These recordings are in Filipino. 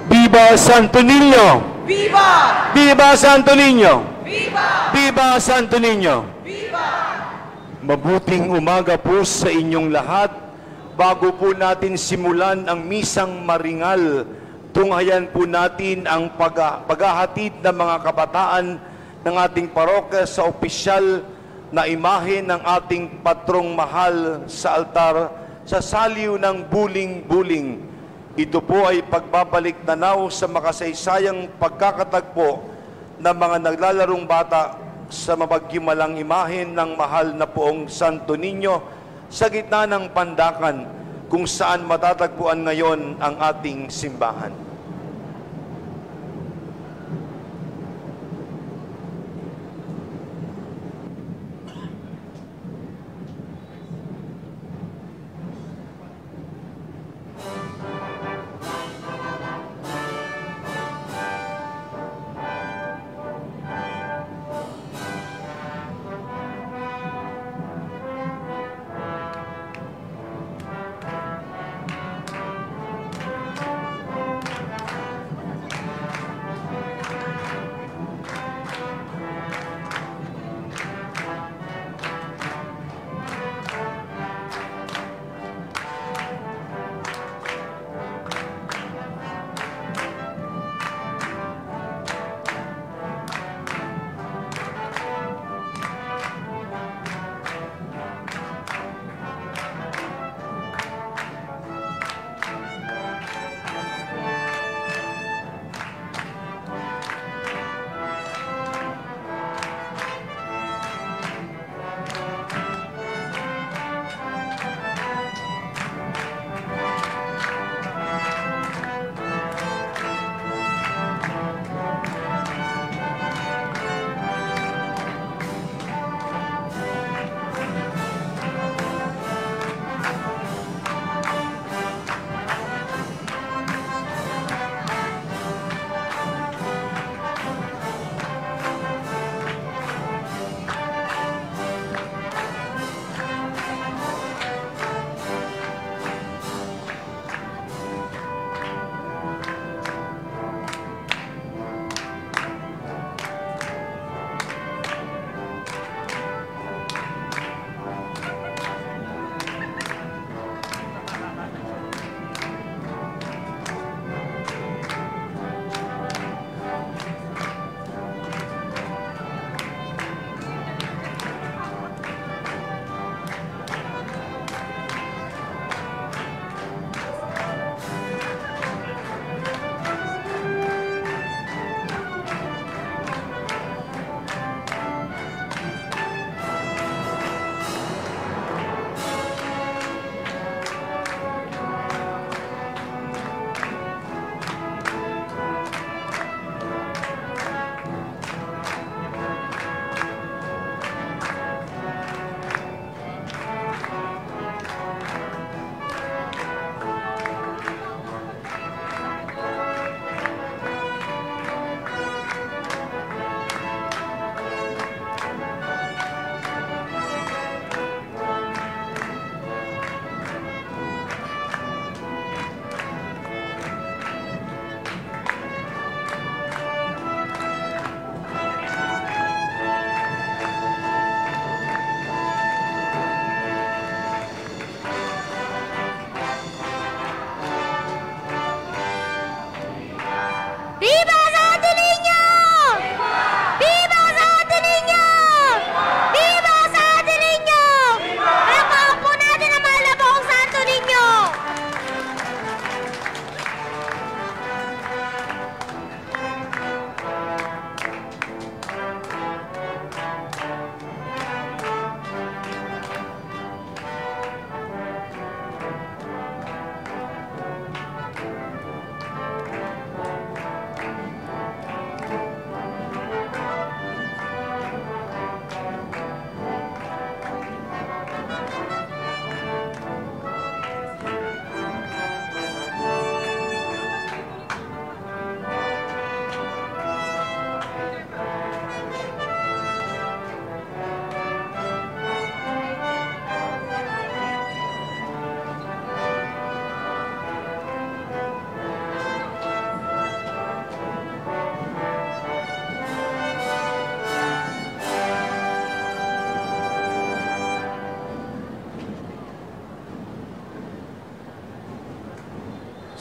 Viva Santo Niño! Viva! Viva Santo Niño! Viva! Viva Santo Niño! Viva! Mabuting umaga po sa inyong lahat. Bago po natin simulan ang misang maringal, tunghayan po natin ang paghahatid ng mga kabataan ng ating parokya sa opisyal na imahe ng ating patrong mahal sa altar sa saliw ng buling-buling. Ito po ay pagbabalik tanaw sa makasaysayang pagkakatagpo ng mga naglalarong bata sa mapaghimalang imahen ng mahal na poong Santo Niño sa gitna ng Pandakan, kung saan matatagpuan ngayon ang ating simbahan.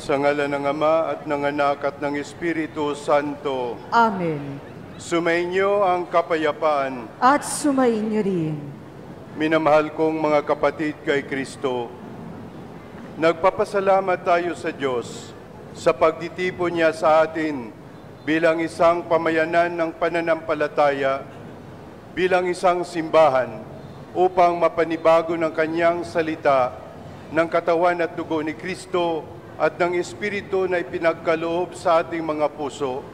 Sa ngalan ng Ama at ng Anak at ng Espiritu Santo. Amen. Sumainyo ang kapayapaan. At sumainyo rin. Minamahal kong mga kapatid kay Kristo, nagpapasalamat tayo sa Diyos sa pagtitipon niya sa atin bilang isang pamayanan ng pananampalataya, bilang isang simbahan upang mapanibago ng kanyang salita ng katawan at dugo ni Kristo at ng Espiritu na ipinagkaloob sa ating mga puso.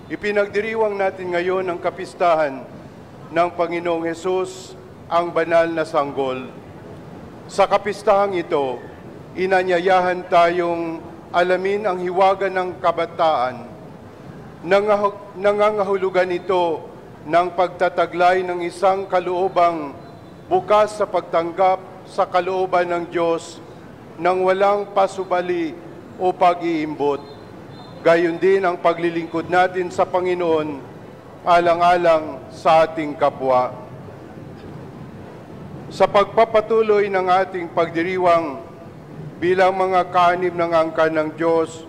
Ipinagdiriwang natin ngayon ang kapistahan ng Panginoong Hesus, ang banal na sanggol. Sa kapistahang ito, inanyayahan tayong alamin ang hiwaga ng kabataan. Nangangahulugan ito ng pagtataglay ng isang kaloobang bukas sa pagtanggap sa kalooban ng Diyos nang walang pasubali o pag-iimbot. Gayon din ang paglilingkod natin sa Panginoon, alang-alang sa ating kapwa. Sa pagpapatuloy ng ating pagdiriwang bilang mga kaanib ng angkan ng Diyos,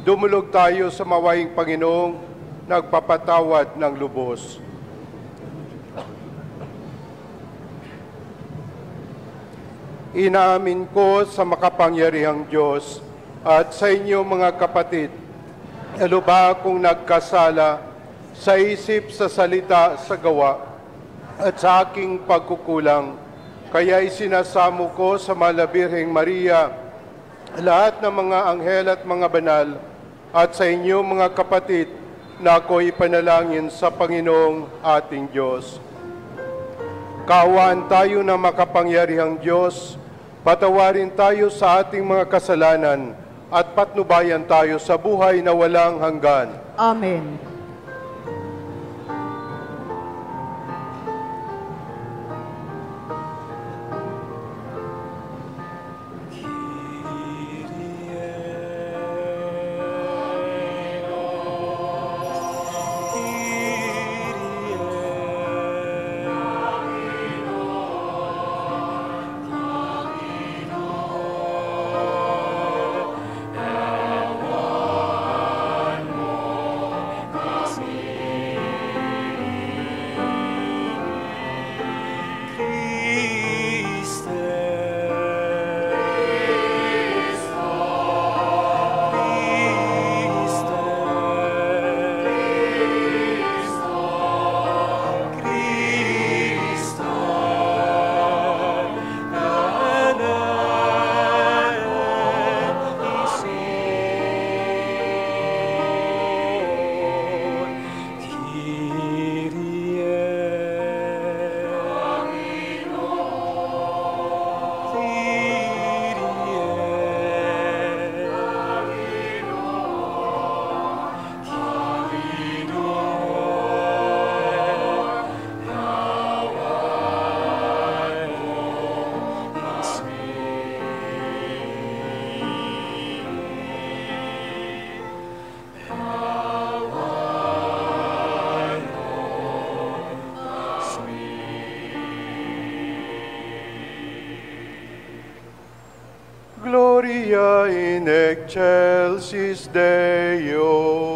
dumulog tayo sa mawaing Panginoong nagpapatawad ng lubos. Inaamin ko sa makapangyarihang Diyos at sa inyo mga kapatid, lubha akong nagkasala sa isip, sa salita, sa gawa, at sa aking pagkukulang. Kaya isinasamo ko sa Malabirheng Maria, lahat ng mga anghel at mga banal, at sa inyo mga kapatid, na ako ipanalangin sa Panginoong ating Diyos. Kaawaan tayo ng makapangyarihang Diyos, patawarin tayo sa ating mga kasalanan, at patnubayan tayo sa buhay na walang hanggan. Amen. Gloria in excelsis Deo.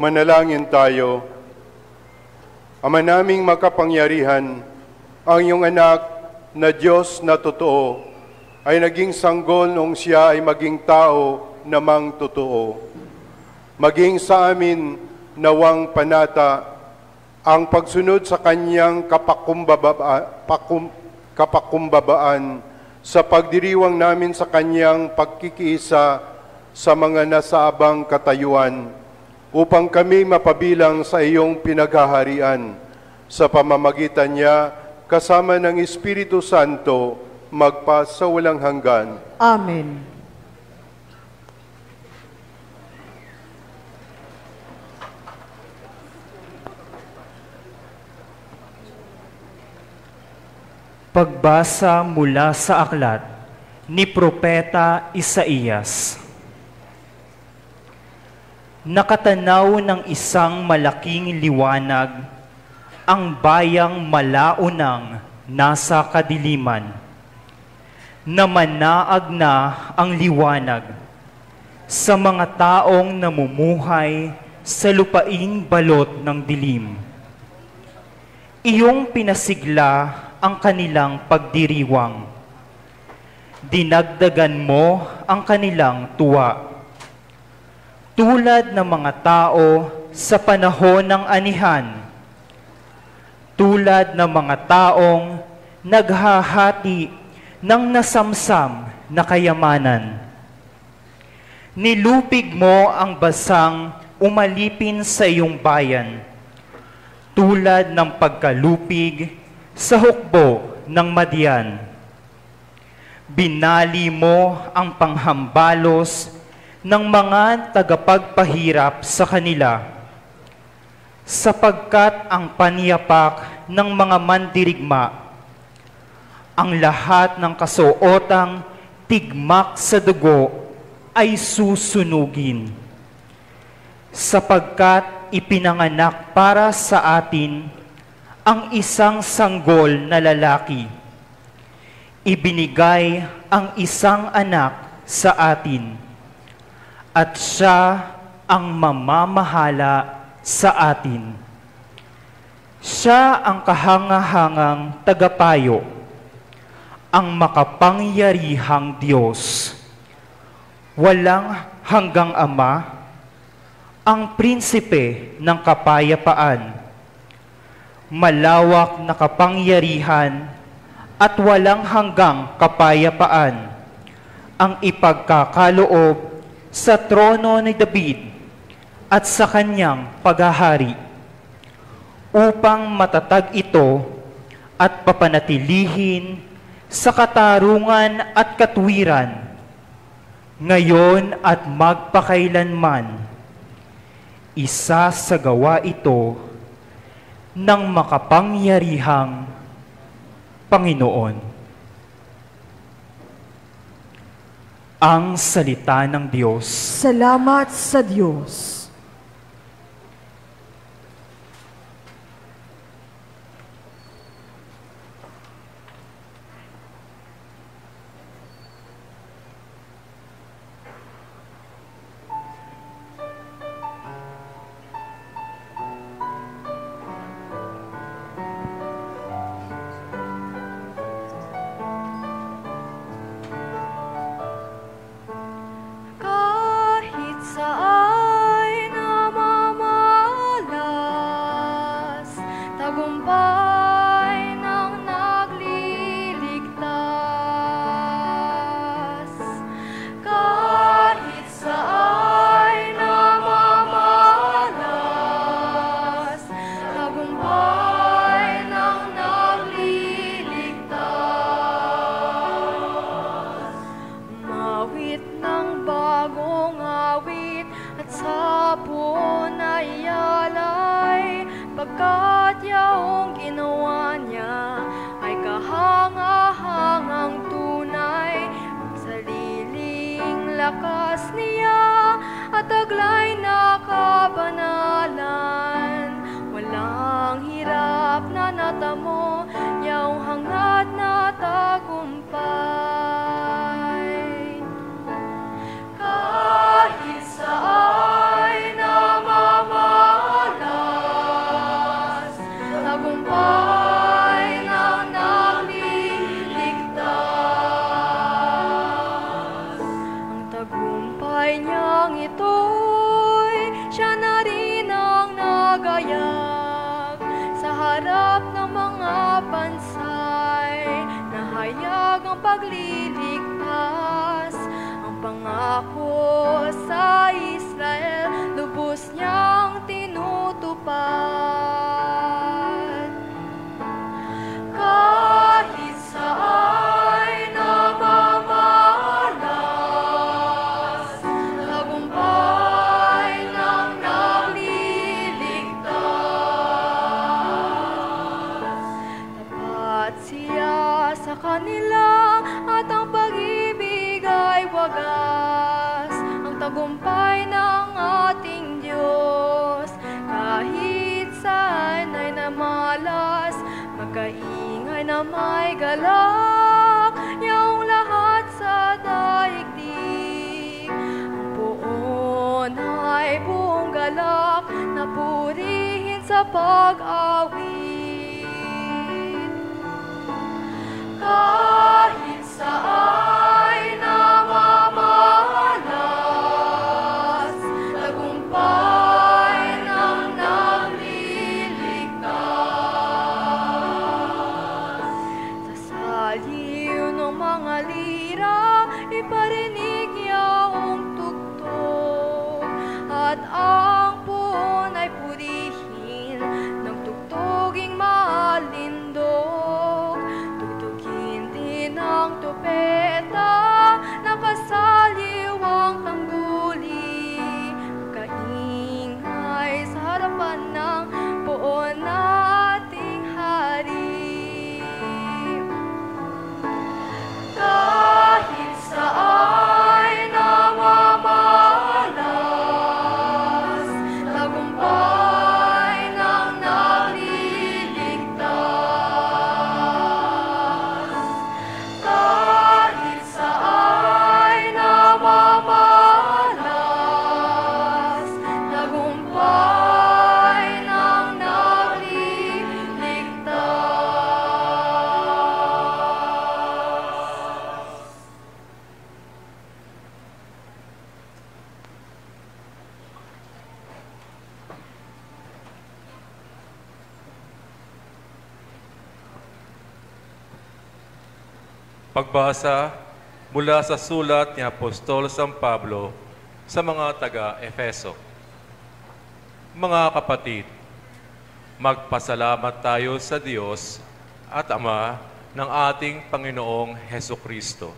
Manalangin tayo. Ama naming makapangyarihan, ang iyong anak na Diyos na totoo ay naging sanggol noong siya ay maging tao namang totoo. Maging sa amin nawang panata ang pagsunod sa kanyang kapakumbabaan sa pagdiriwang namin sa kanyang pagkikiisa sa mga nasaabang katayuan, upang kami mapabilang sa iyong pinaghaharian sa pamamagitan niya kasama ng Espiritu Santo magpa sa walang hanggan. Amen. Pagbasa mula sa aklat ni Propeta Isaías. Nakatanaw ng isang malaking liwanag ang bayang malaunang nasa kadiliman. Namanaag na ang liwanag sa mga taong namumuhay sa lupaing balot ng dilim. Iyong pinasigla ang kanilang pagdiriwang. Dinagdagan mo ang kanilang tuwa. Tulad ng mga tao sa panahon ng anihan, tulad ng mga taong naghahati ng nasamsam na kayamanan. Nilupig mo ang basang umalipin sa iyong bayan, tulad ng pagkalupig sa hukbo ng Madian. Binali mo ang panghambalos ng mga tagapagpahirap sa kanila, sapagkat ang paniyapak ng mga mandirigma, ang lahat ng kasuotang tigmak sa dugo ay susunugin, sapagkat ipinanganak para sa atin ang isang sanggol na lalaki. Ibinigay ang isang anak sa atin, at siya ang mamamahala sa atin. Siya ang kahangahangang tagapayo, ang makapangyarihang Diyos, walang hanggang Ama, ang prinsipe ng kapayapaan. Malawak na kapangyarihan at walang hanggang kapayapaan ang ipagkakaloob sa trono ni David at sa kanyang paghahari, upang matatag ito at papanatilihin sa katarungan at katwiran, ngayon at magpakailanman. Isa sa gawa ito ng makapangyarihang Panginoon. Ang salita ng Diyos. Salamat sa Diyos. lakas niya at taglay na kabanalan. Walang hirap na natamo, yaw hangad na tagumpay. Kahit saan namamahay, pagliligtas. Ang pangako sa Israel, lubos niyang tinutupad. Kahit saan namamalas, tagumpay ng nagliligtas. Tapat siya sa kanila at ang pag-ibig ay wagas. Ang tagumpay ng ating Diyos, kahit saan ay namalas, magkaingay na may galak, yung lahat sa daigdig. Ang poon ay buong galak, na purihin sa pag-awit. Kahit saan namamalas, tagumpay ng nagliligtas. Sa saliw ng mga lira, iparinig niyang tugtog, at ang puon ay purihin ng tugtoging malindog. Tugtugin din ang tupeta, nakasaliw ang tangguli. Kaingay sa harapan ng puon nating hari. Kahit saan namamalas, tagumpay ng nagliligtas. Kahit saan namamalas, tagumpay ng nagliligtas. Pagbasa mula sa sulat ni Apostol San Pablo sa mga taga-Efeso. Mga kapatid, magpasalamat tayo sa Diyos at Ama ng ating Panginoong Hesukristo.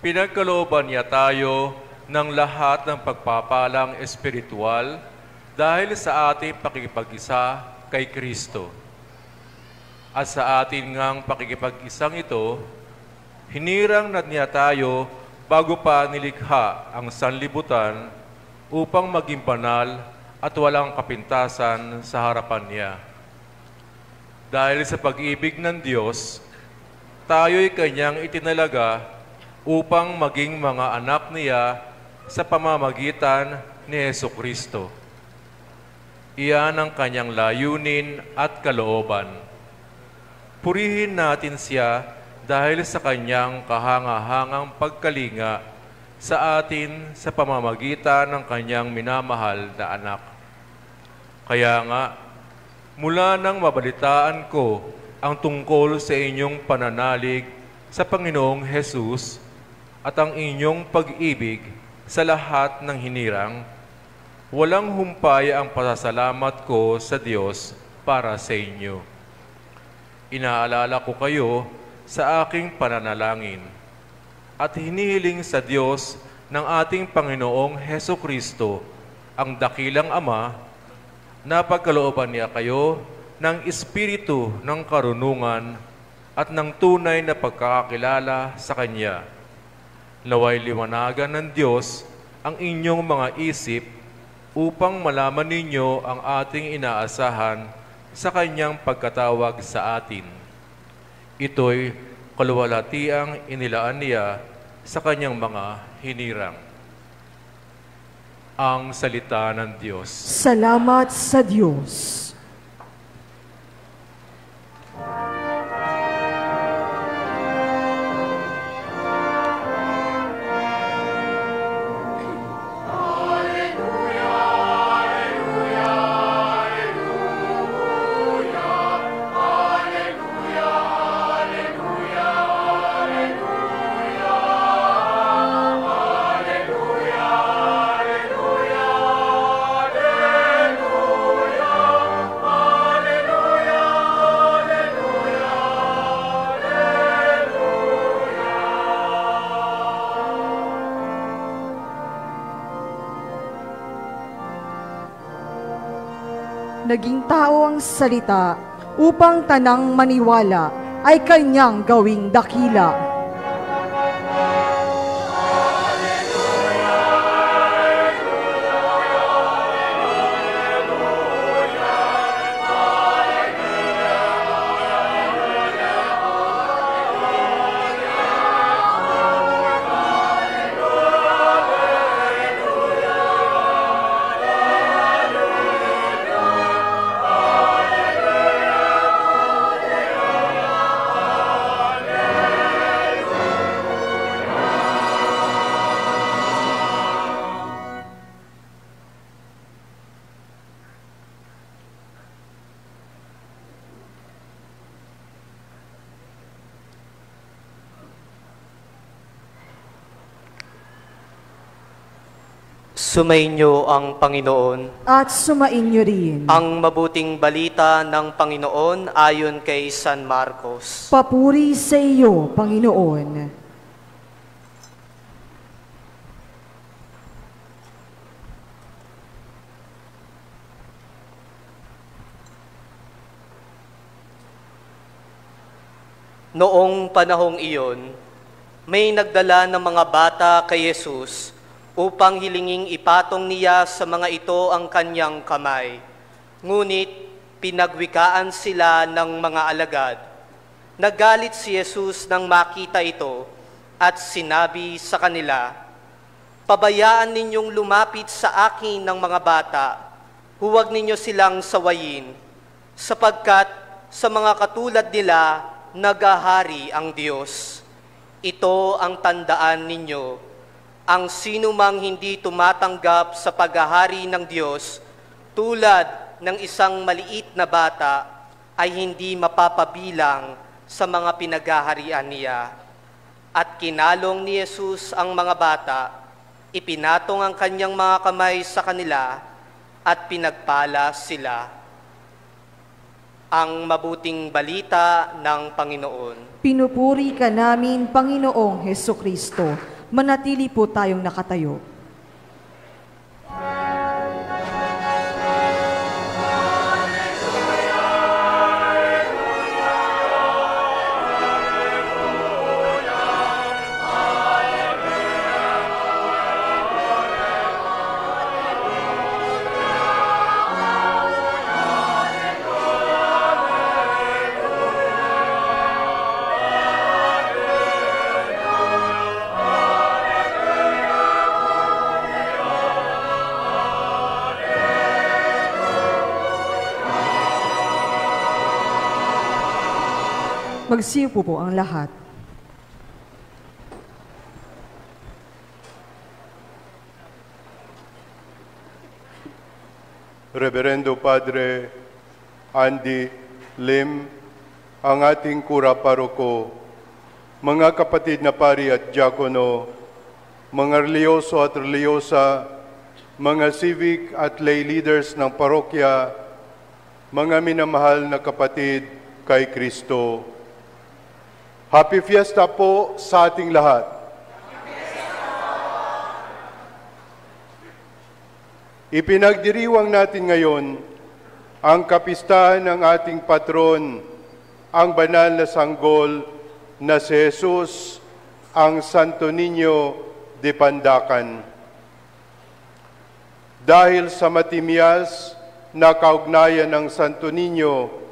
Pinagkalooban niya tayo ng lahat ng pagpapalang espiritual dahil sa ating pakikipag-isa kay Kristo. At sa ating ngang pakikipag-isang ito, hinirang na niya tayo bago pa nilikha ang sanlibutan upang maging banal at walang kapintasan sa harapan niya. Dahil sa pag-ibig ng Diyos, tayo'y Kanyang itinalaga upang maging mga anak niya sa pamamagitan ni Hesukristo. Iyan ang Kanyang layunin at kalooban. Purihin natin siya dahil sa Kanyang kahangahangang pagkalinga sa atin sa pamamagitan ng Kanyang minamahal na anak. Kaya nga, mula nang mabalitaan ko ang tungkol sa inyong pananalig sa Panginoong Hesus at ang inyong pag-ibig sa lahat ng hinirang, walang humpay ang pasasalamat ko sa Diyos para sa inyo. Inaalala ko kayo sa aking pananalangin at hinihiling sa Diyos ng ating Panginoong Hesukristo, ang dakilang Ama, na pagkalooban niya kayo ng espiritu ng karunungan at ng tunay na pagkakakilala sa Kanya. Naway liwanagan ng Diyos ang inyong mga isip upang malaman ninyo ang ating inaasahan sa Kanyang pagkatawag sa atin. Ito'y kaluwalhatiang inilaan niya sa Kanyang mga hinirang. Ang salita ng Diyos. Salamat sa Diyos. naging tao ang salita upang tanang maniwala ay kanyang gawing dakila. Sumainyo ang Panginoon. At sumainyo rin. Ang mabuting balita ng Panginoon ayon kay San Marcos. Papuri sa iyo, Panginoon. Noong panahong iyon, may nagdala ng mga bata kay Jesus upang hilinging ipatong niya sa mga ito ang kanyang kamay. Ngunit pinagwikaan sila ng mga alagad. Nagalit si Jesus nang makita ito at sinabi sa kanila, "Pabayaan ninyong lumapit sa akin ng mga bata, huwag ninyo silang sawayin, sapagkat sa mga katulad nila nagahari ang Diyos. Ito ang tandaan ninyo. Ang sinumang hindi tumatanggap sa paghahari ng Diyos tulad ng isang maliit na bata ay hindi mapapabilang sa mga pinaghaharian niya." At kinalong ni Jesus ang mga bata, ipinatong ang kanyang mga kamay sa kanila at pinagpala sila. Ang mabuting balita ng Panginoon. Pinupuri ka namin, Panginoong Hesukristo. Manatili po tayong nakatayo. Magsiupo po ang lahat. Reverendo Padre Andy Lim, ang ating kura paroko, mga kapatid na pari at diakono, mga relyoso at relyosa, mga civic at lay leaders ng parokya, mga minamahal na kapatid kay Kristo. Happy Fiesta po sa ating lahat. Ipinagdiriwang natin ngayon ang kapistahan ng ating patron, ang banal na sanggol na si Jesus, ang Santo Niño de Pandacan. Dahil sa matimyas na kaugnayan ng Santo Niño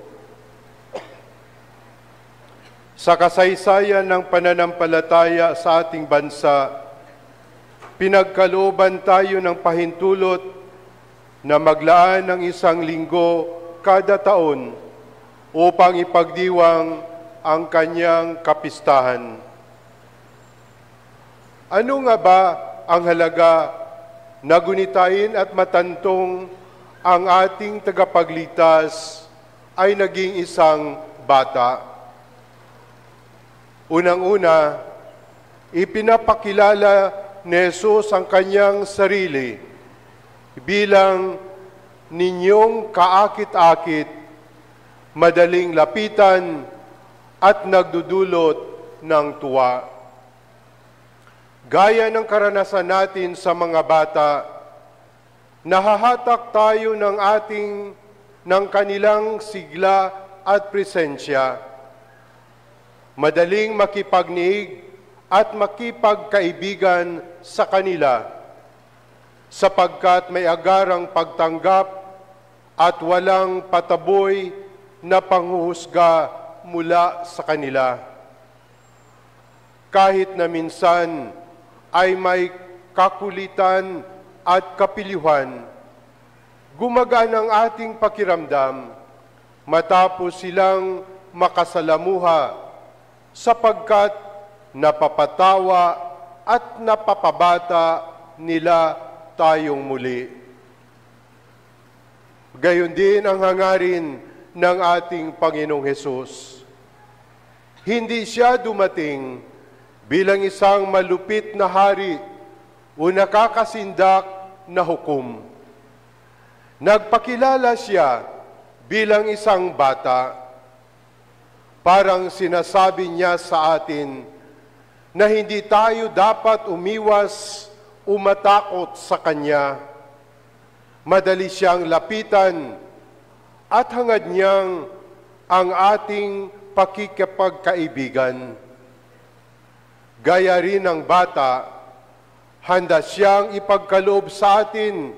sa kasaysayan ng pananampalataya sa ating bansa, pinagkalooban tayo ng pahintulot na maglaan ng 1 linggo kada taon upang ipagdiwang ang kanyang kapistahan. Ano nga ba ang halaga na gunitain at matantong ang ating tagapagligtas ay naging isang bata? Unang-una, ipinapakilala ni Jesus ang kanyang sarili bilang ninyong kaakit-akit, madaling lapitan at nagdudulot ng tuwa. Gaya ng karanasan natin sa mga bata, nahahatak tayo ng ating ng kanilang sigla at presensya. Madaling makipagniig at makipagkaibigan sa kanila, sapagkat may agarang pagtanggap at walang pataboy na panghuhusga mula sa kanila. Kahit na minsan ay may kakulitan at kapilihan, gumagaan ang ating pakiramdam matapos silang makasalamuha, sapagkat napapatawa at napapabata nila tayong muli. Gayon din ang hangarin ng ating Panginoong Hesus. Hindi siya dumating bilang isang malupit na hari o nakakasindak na hukom. Nagpakilala siya bilang isang bata. Parang sinasabi niya sa atin na hindi tayo dapat umiwas o matakot sa Kanya. Madali siyang lapitan at hangad niyang ang ating pakikipagkaibigan. Gaya rin ng bata, handa siyang ipagkaloob sa atin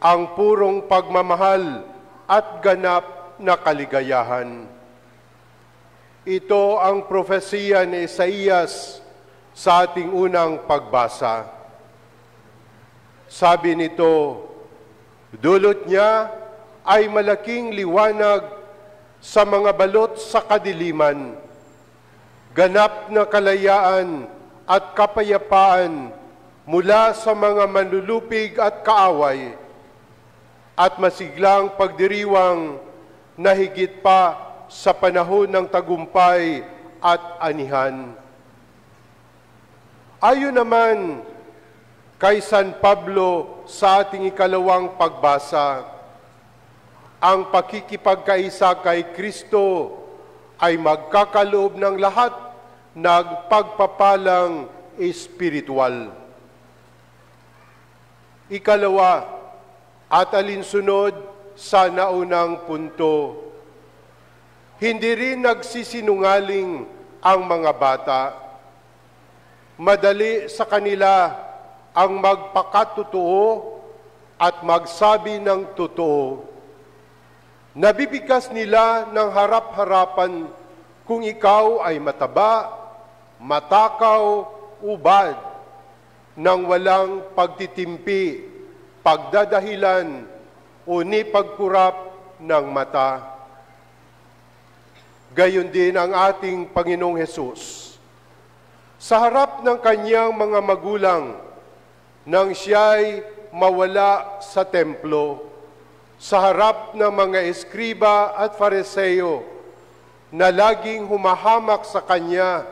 ang purong pagmamahal at ganap na kaligayahan. Ito ang propesiya ni Isaías sa ating unang pagbasa. Sabi nito, dulot niya ay malaking liwanag sa mga balot sa kadiliman, ganap na kalayaan at kapayapaan mula sa mga manlulupig at kaaway, at masiglang pagdiriwang na higit pa sa panahon ng tagumpay at anihan. Ayon naman kay San Pablo sa ating ikalawang pagbasa, ang pakikipagkaisa kay Kristo ay magkakaloob ng lahat ng pagpapalang espiritual. Ikalawa at alinsunod sa naunang punto, hindi rin nagsisinungaling ang mga bata. Madali sa kanila ang magpakatotoo at magsabi ng totoo. Nabibigkas nila ng harap-harapan kung ikaw ay mataba, matakaw, ubad, nang walang pagtitimpi, pagdadahilan, o ni pagkurap ng mata. Gayon din ang ating Panginoong Hesus. Sa harap ng kanyang mga magulang, nang siya'y mawala sa templo, sa harap ng mga eskriba at fariseo na laging humahamak sa kanya,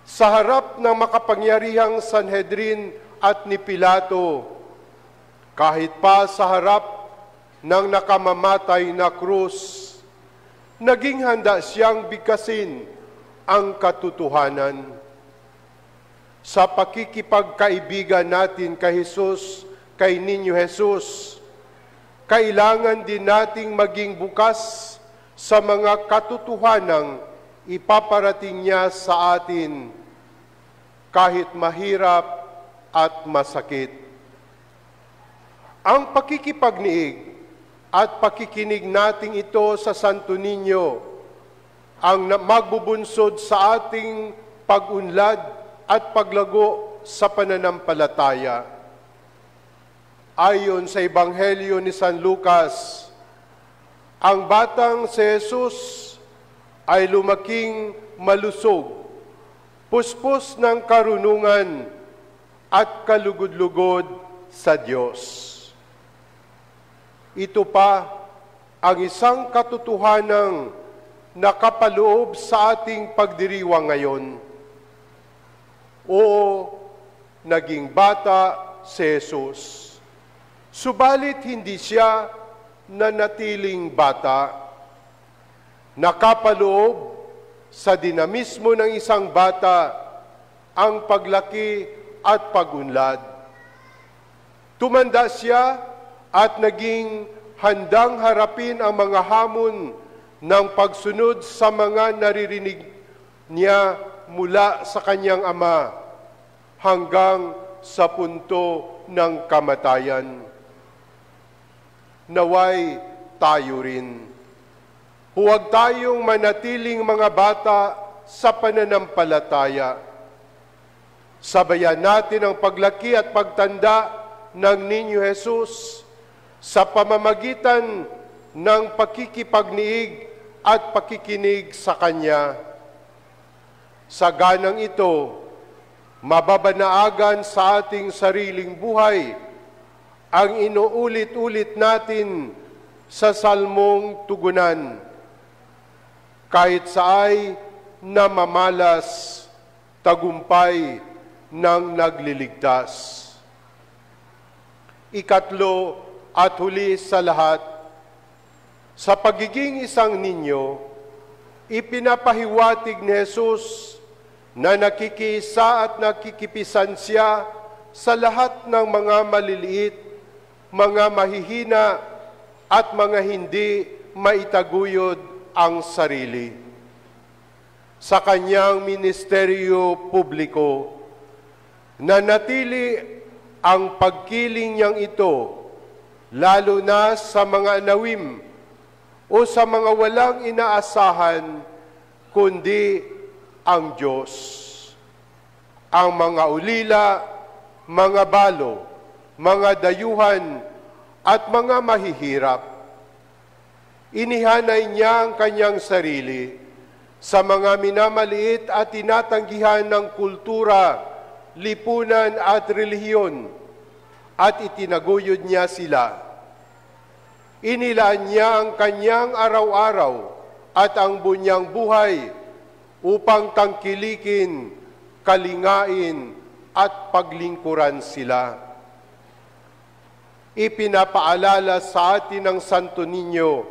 sa harap ng makapangyarihang Sanhedrin at ni Pilato, kahit pa sa harap ng nakamamatay na krus, naging handa siyang bigkasin ang katotohanan. Sa pakikipagkaibigan natin kay Jesus, kay Niño Jesus, kailangan din nating maging bukas sa mga katotohanang ipaparating niya sa atin, kahit mahirap at masakit. Ang pakikipagniig at pakikinig nating ito sa Santo Niño ang magbubunsod sa ating pag-unlad at paglago sa pananampalataya. Ayon sa Ebanghelyo ni San Lucas, ang batang si Jesus ay lumaking malusog, puspos ng karunungan at kalugod-lugod sa Diyos. Ito pa ang isang katotohanang nakapaloob sa ating pagdiriwang ngayon. Oo, naging bata si Jesus. Subalit hindi siya nanatiling bata. Nakapaloob sa dinamismo ng isang bata ang paglaki at pagunlad. Tumanda siya at naging handang harapin ang mga hamon ng pagsunod sa mga naririnig niya mula sa kanyang ama hanggang sa punto ng kamatayan. Naway tayo rin. Huwag tayong manatiling mga bata sa pananampalataya. Sabayan natin ang paglaki at pagtanda ng Ninyo Jesus sa pamamagitan ng pakikipagniig at pakikinig sa Kanya. Sa ganang ito, mababanaagan sa ating sariling buhay ang inuulit-ulit natin sa salmong tugunan. Kahit saay namamalas, tagumpay ng nagliligtas. Ikatlo at huli sa lahat, sa pagiging isang ninyo, ipinapahiwatig ni Jesus na nakikisa at nakikipisan siya sa lahat ng mga maliliit, mga mahihina at mga hindi maitaguyod ang sarili. Sa kanyang ministeryo publiko, nanatili ang pagkiling niyang ito, lalo na sa mga anawim o sa mga walang inaasahan, kundi ang Diyos. Ang mga ulila, mga balo, mga dayuhan, at mga mahihirap. Inihanay niya ang kanyang sarili sa mga minamaliit at tinatanggihan ng kultura, lipunan at relihiyon, at itinaguyod niya sila. Inilaan niya ang kanyang araw-araw at ang bunyang buhay upang tangkilikin, kalingain at paglingkuran sila. Ipinapaalala sa atin ng Santo Niño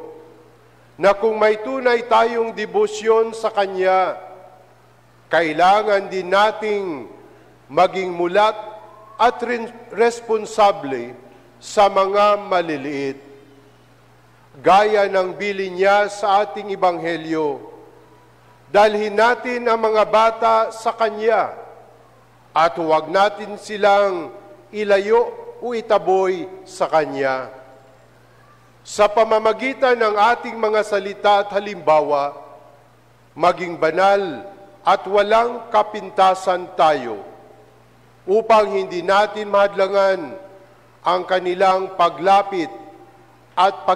na kung may tunay tayong debosyon sa Kanya, kailangan din nating maging mulat at responsable sa mga maliliit. Gaya ng bilin niya sa ating Ebanghelyo, dalhin natin ang mga bata sa Kanya at huwag natin silang ilayo o itaboy sa Kanya. Sa pamamagitan ng ating mga salita at halimbawa, maging banal at walang kapintasan tayo upang hindi natin mahadlangan ang kanilang paglapit at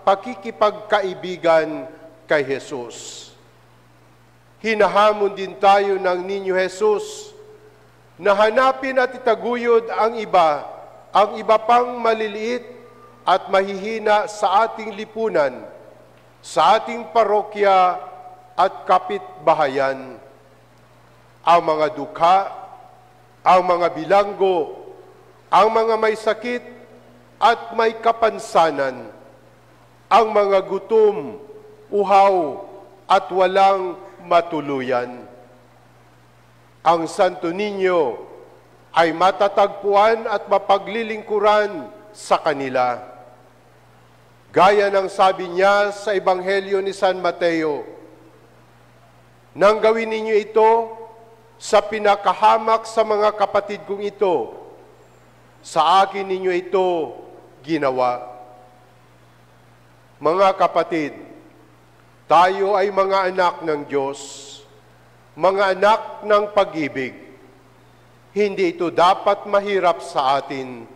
pakikipagkaibigan kay Jesus. Hinahamon din tayo ng Ninyo Jesus na hanapin at itaguyod ang iba pang maliliit at mahihina sa ating lipunan, sa ating parokya at kapitbahayan. Ang mga dukha, ang mga bilanggo, ang mga may sakit at may kapansanan, ang mga gutom, uhaw at walang matuluyan. Ang Santo Niño ay matatagpuan at mapaglilingkuran sa kanila. Gaya ng sabi niya sa Ebanghelyo ni San Mateo, nang gawin ninyo ito sa pinakahamak sa mga kapatid kong ito, sa akin ninyo ito ginawa. Mga kapatid, tayo ay mga anak ng Diyos, mga anak ng pag-ibig. Hindi ito dapat mahirap sa atin.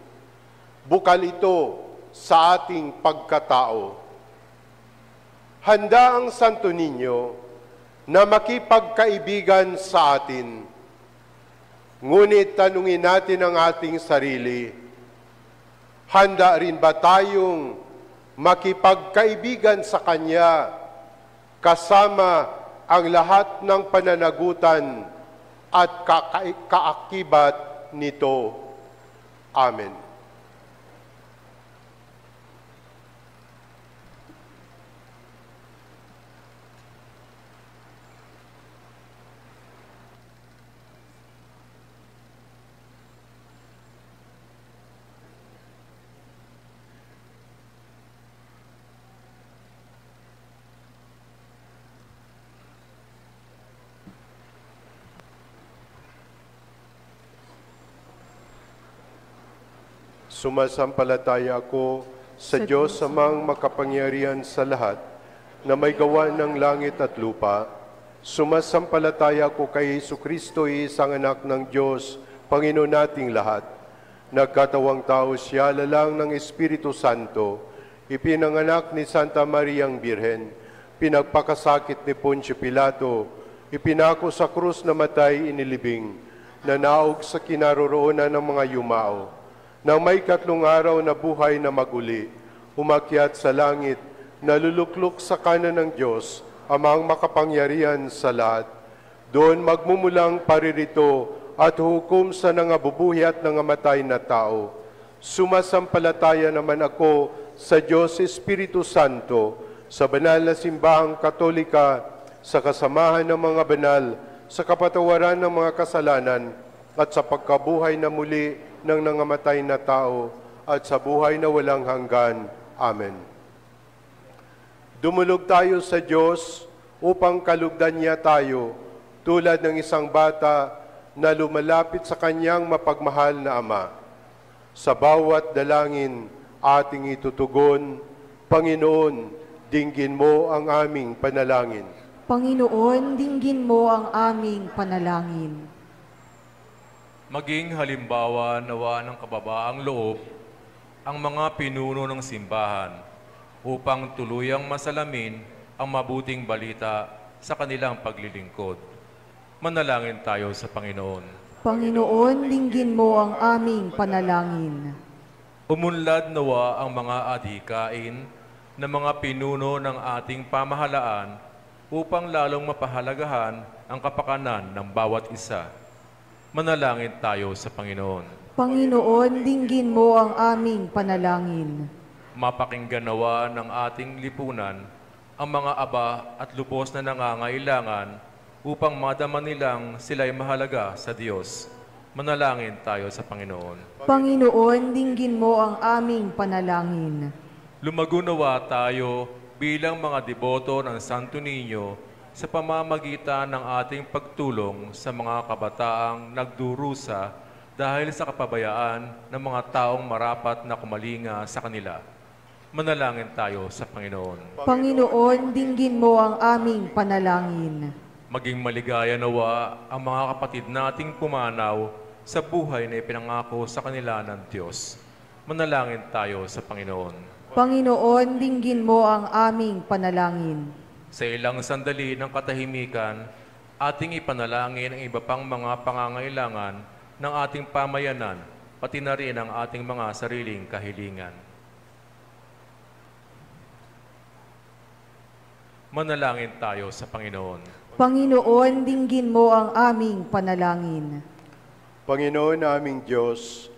Bukal ito sa ating pagkatao. Handa ang Santo Niño na makipagkaibigan sa atin. Ngunit tanungin natin ang ating sarili, handa rin ba tayong makipagkaibigan sa Kanya kasama ang lahat ng pananagutan at kaakibat nito? Amen. Sumasampalataya ako sa Diyos amang makapangyarihan sa lahat, na may gawa ng langit at lupa. Sumasampalataya ako kay Jesucristo, isang anak ng Diyos, Panginoon nating lahat. Nagkatawang tao siya, lalang ng Espiritu Santo, ipinanganak ni Santa Mariang Birhen, pinagpakasakit ni Poncio Pilato, ipinako sa krus na matay, inilibing, nanaog sa kinaroroonan ng mga yumao. Nang may 3 araw na buhay na maguli, umakyat sa langit, naluluklok sa kanan ng Diyos, amang makapangyarihan sa lahat. Doon magmumulang paririto at hukom sa nangabubuhi at nangamatay na tao. Sumasampalataya naman ako sa Diyos Espiritu Santo, sa banal na simbahang Katolika, sa kasamahan ng mga banal, sa kapatawaran ng mga kasalanan, at sa pagkabuhay na muli ng nangamatay na tao, at sa buhay na walang hanggan. Amen. Dumulog tayo sa Diyos upang kalugdan niya tayo, tulad ng isang bata na lumalapit sa kanyang mapagmahal na Ama. Sa bawat dalangin ating itutugon, Panginoon, dinggin mo ang aming panalangin. Panginoon, dinggin mo ang aming panalangin. Maging halimbawa nawa ng kababaang loob ang mga pinuno ng simbahan upang tuluyang masalamin ang mabuting balita sa kanilang paglilingkod. Manalangin tayo sa Panginoon. Panginoon, dinggin mo ang aming panalangin. Umunlad nawa ang mga adhikain ng mga pinuno ng ating pamahalaan upang lalong mapahalagahan ang kapakanan ng bawat isa. Manalangin tayo sa Panginoon. Panginoon, dinggin mo ang aming panalangin. Mapakinggan nawa ng ating lipunan ang mga aba at lubos na nangangailangan upang madama nilang sila'y mahalaga sa Diyos. Manalangin tayo sa Panginoon. Panginoon, dinggin mo ang aming panalangin. Lumago nawa tayo bilang mga deboto ng Santo Niño sa pamamagitan ng ating pagtulong sa mga kabataang nagdurusa dahil sa kapabayaan ng mga taong marapat na kumalinga sa kanila. Manalangin tayo sa Panginoon. Panginoon, dinggin mo ang aming panalangin. Maging maligaya nawa ang mga kapatid nating pumanaw sa buhay na ipinangako sa kanila ng Diyos. Manalangin tayo sa Panginoon. Panginoon, dinggin mo ang aming panalangin. Sa ilang sandali ng katahimikan, ating ipanalangin ang iba pang mga pangangailangan ng ating pamayanan, pati na rin ang ating mga sariling kahilingan. Manalangin tayo sa Panginoon. Panginoon, dinggin mo ang aming panalangin. Panginoon aming Diyos,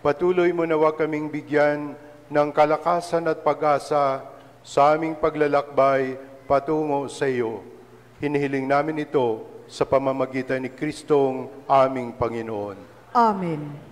patuloy mo nawa kaming bigyan ng kalakasan at pag-asa sa aming paglalakbay patungo sa iyo. Hinihiling namin ito sa pamamagitan ni Kristong aming Panginoon. Amen.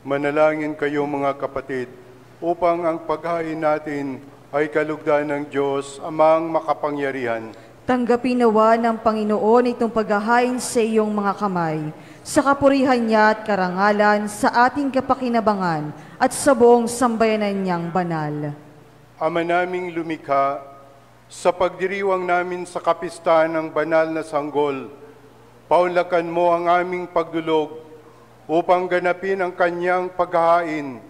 Manalangin kayo mga kapatid, upang ang paghain natin ay kalugdan ng Diyos amang makapangyarihan. Tanggapin nawa ng Panginoon itong paghahain sa iyong mga kamay, sa kapurihan niya at karangalan, sa ating kapakinabangan at sa buong sambayanan niyang banal. Ama naming lumikha, sa pagdiriwang namin sa kapistahan ng banal na sanggol, paunlakan mo ang aming pagdulog upang ganapin ang kanyang paghahain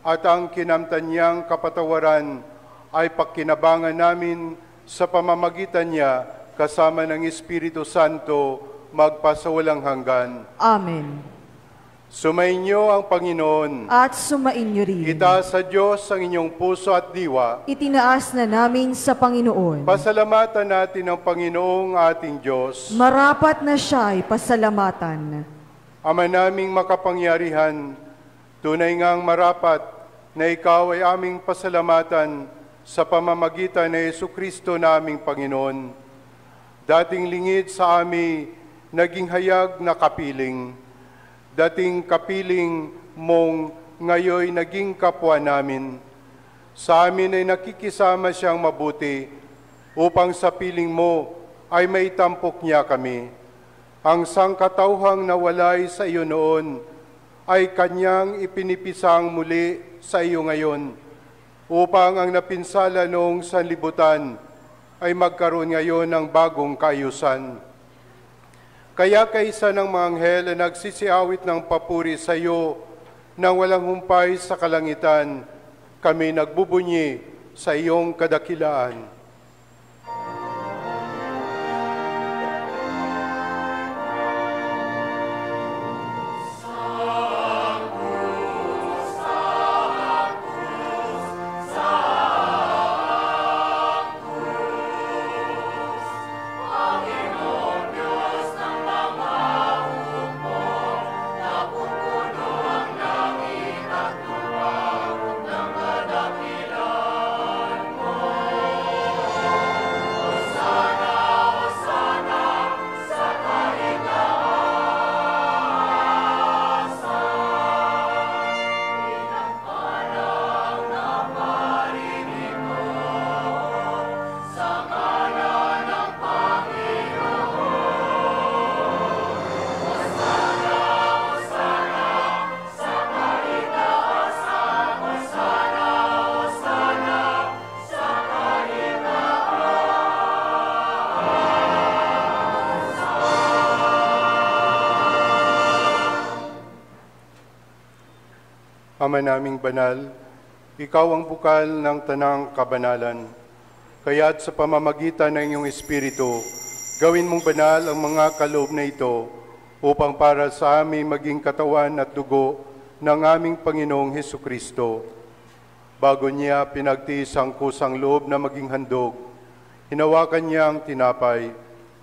at ang kinamtan niyang kapatawaran ay pagkinabangan namin sa pamamagitan niya kasama ng Espiritu Santo magpasawalang hanggan. Amen. Sumainyo ang Panginoon. At sumainyo rin. Itaas sa Diyos ang inyong puso at diwa. Itinaas na namin sa Panginoon. Pasalamatan natin ang Panginoong ating Diyos. Marapat na siya'y pasalamatan. Ama naming makapangyarihan, tunay ngang marapat na ikaw ay aming pasalamatan sa pamamagitan ni Jesucristo na aming Panginoon. Dating lingid sa amin, naging hayag na kapiling. Dating kapiling mong ngayoy naging kapwa namin. Sa amin ay nakikisama siyang mabuti upang sa piling mo ay may tampok niya kami. Ang sangkatauhang nawalay sa iyo noon ay kanyang ipinipisang muli sa iyo ngayon upang ang napinsala noong sanlibutan ay magkaroon ngayon ng bagong kaayusan. Kaya kaisa ng mga anghel na nagsisiawit ng papuri sa iyo nang walang humpay sa kalangitan, kami nagbubunyi sa iyong kadakilaan. Ama naming banal, ikaw ang bukal ng tanang kabanalan. Kaya't sa pamamagitan ng iyong Espiritu, gawin mong banal ang mga kaloob na ito upang para sa amin maging katawan at dugo ng aming Panginoong Hesukristo. Bago niya pinagtiis ang kusang loob na maging handog, hinawakan niya ang tinapay,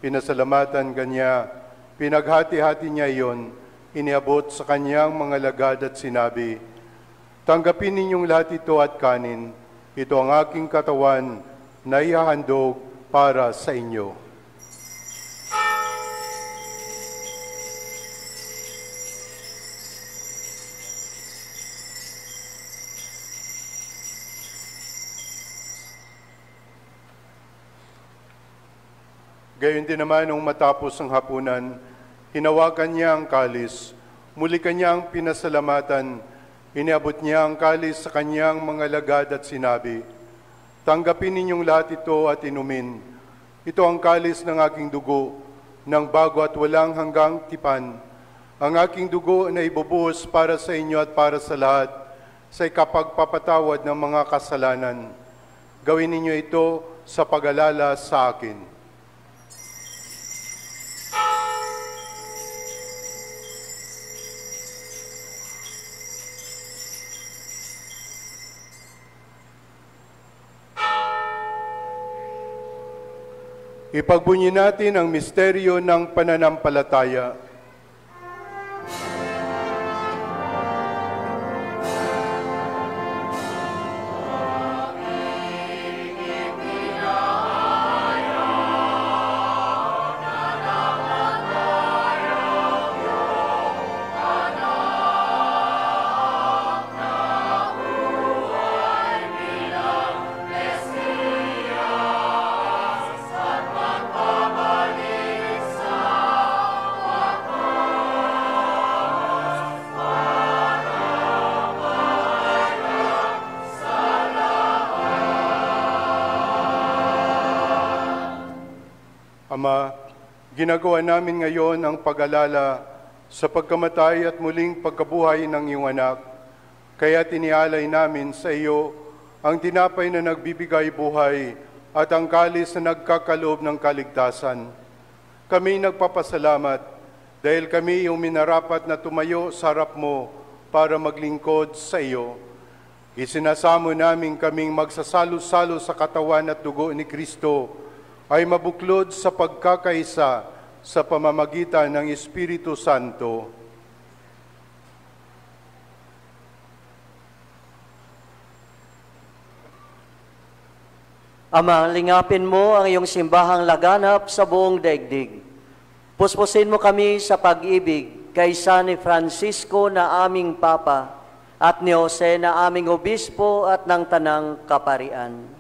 pinasalamatan kanya, pinaghati-hati niya iyon, iniabot sa kanyang mga lagad at sinabi, "Tanggapin ninyong lahat ito at kanin. Ito ang aking katawan na ihahandog para sa inyo." Gayon din naman nung matapos ang hapunan, hinawakan niya ang kalis, muli kanyang pinasalamatan, iniabot niya ang kalis sa kanyang mga lagad at sinabi, "Tanggapin ninyong lahat ito at inumin. Ito ang kalis ng aking dugo, ng bago at walang hanggang tipan. Ang aking dugo na ibubuhos para sa inyo at para sa lahat, sa ikapagpapatawad ng mga kasalanan. Gawin ninyo ito sa pag-alala sa akin." Ipagbunyi natin ang misteryo ng pananampalataya. Ama, ginagawa namin ngayon ang pag-alala sa pagkamatay at muling pagkabuhay ng iyong anak. Kaya tinialay namin sa iyo ang tinapay na nagbibigay buhay at ang kalis na nagkakaloob ng kaligtasan. Kami nagpapasalamat dahil kami yung minarapat na tumayo sa harap mo para maglingkod sa iyo. Isinasamo namin kaming magsasalo-salo sa katawan at dugo ni Kristo ay mabuklod sa pagkakaisa sa pamamagitan ng Espiritu Santo. Ama, lingapin mo ang iyong simbahang laganap sa buong daigdig. Puspusin mo kami sa pag-ibig kay San Francisco na aming Papa at ni Jose na aming Obispo at ng Tanang Kaparian.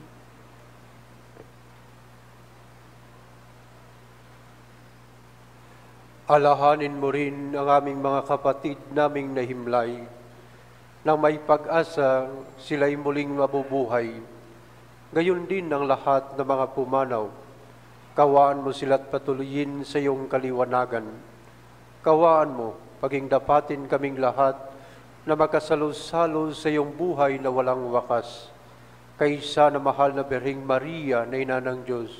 Alahanin mo rin ang aming mga kapatid naming nahimlay na may pag-asa sila'y muling mabubuhay. Gayon din ang lahat ng mga pumanaw. Kawaan mo sila't patuloyin sa iyong kaliwanagan. Kawaan mo, paging dapatin kaming lahat na makasalo-salo sa iyong buhay na walang wakas. Kaysa na mahal na Birheng Maria na Ina ng Diyos,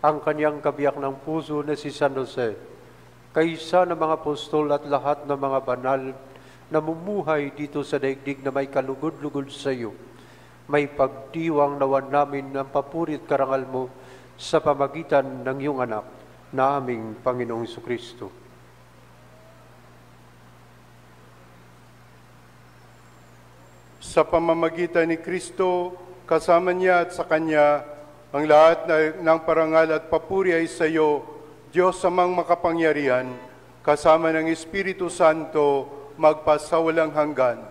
ang kanyang kabiyak ng puso na si San Jose, kaysa na mga apostol at lahat ng mga banal na mumuhay dito sa daigdig na may kalugod-lugod sa iyo, may pagdiwang nawan namin ang papurit karangal mo sa pamagitan ng iyong anak na aming Panginoong Jesucristo. Sa pamamagitan ni Kristo, kasama niya at sa Kanya, ang lahat ng parangal at papuri ay sa iyo, Diyos amang makapangyarihan, kasama ng Espiritu Santo, magpasawalang hanggan.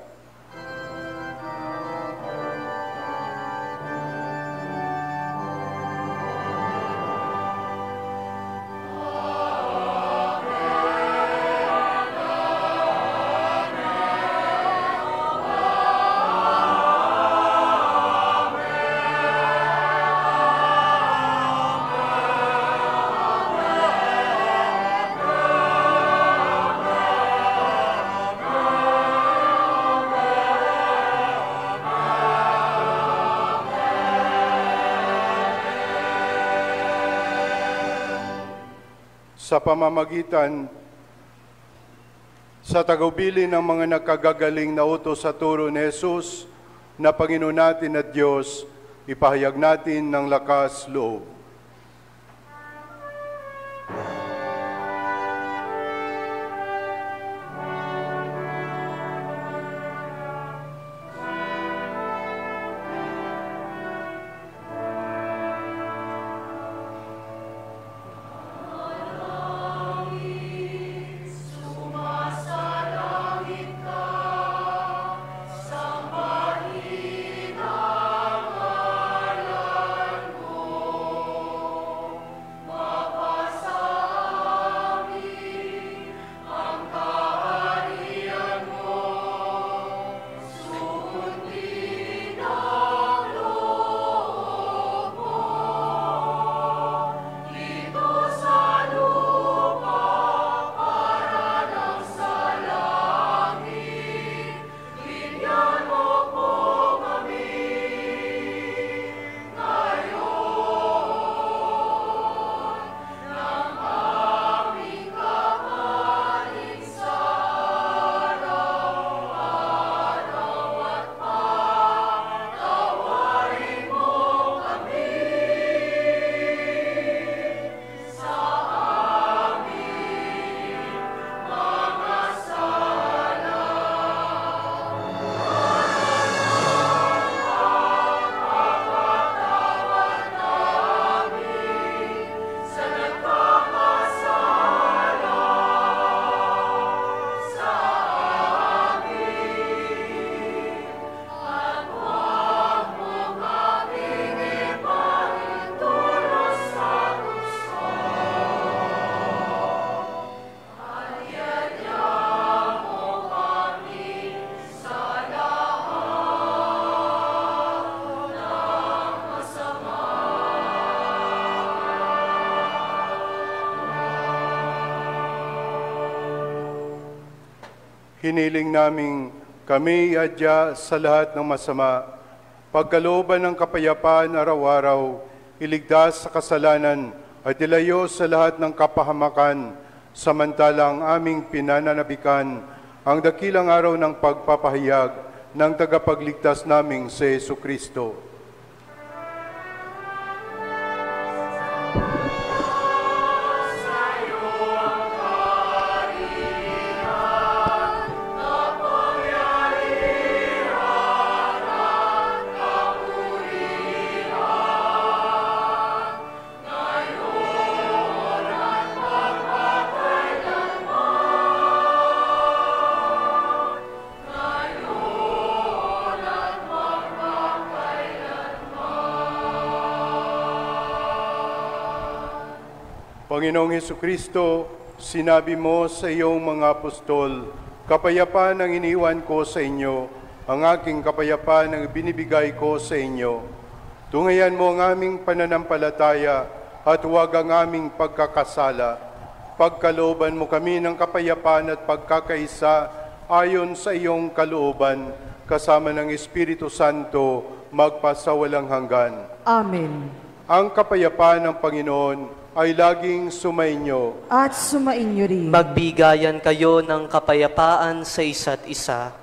Sa pamamagitan sa tagubilin ng mga nagkagagaling na utos sa turo ni Jesus na Panginoon natin at Diyos, ipahayag natin ng lakas loob. Hiniling naming kami iadya sa lahat ng masama, pagkalooban ng kapayapaan araw-araw, iligtas sa kasalanan at ilayo sa lahat ng kapahamakan, samantalang aming pinananabikan ang dakilang araw ng pagpapahayag ng tagapagligtas naming si Jesucristo. Panginoong Hesukristo, sinabi mo sa iyong mga apostol, kapayapaan ang iniwan ko sa inyo, ang aking kapayapaan ang binibigay ko sa inyo. Tungayan mo ang aming pananampalataya at huwag ang aming pagkakasala. Pagkalooban mo kami ng kapayapaan at pagkakaisa ayon sa iyong kalooban, kasama ng Espiritu Santo, magpasawalang hanggan. Amen. Ang kapayapaan ng Panginoon ay laging sumainyo. At sumainyo rin. Magbigayan kayo ng kapayapaan sa isa't isa.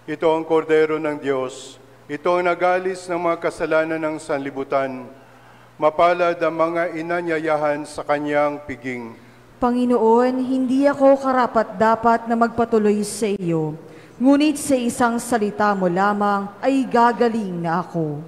Ito ang kordero ng Diyos. Ito ang nagalis ng mga kasalanan ng sanlibutan. Mapalad ang mga inanyayahan sa kanyang piging. Panginoon, hindi ako karapat-dapat na magpatuloy sa iyo. Ngunit sa isang salita mo lamang ay gagaling na ako.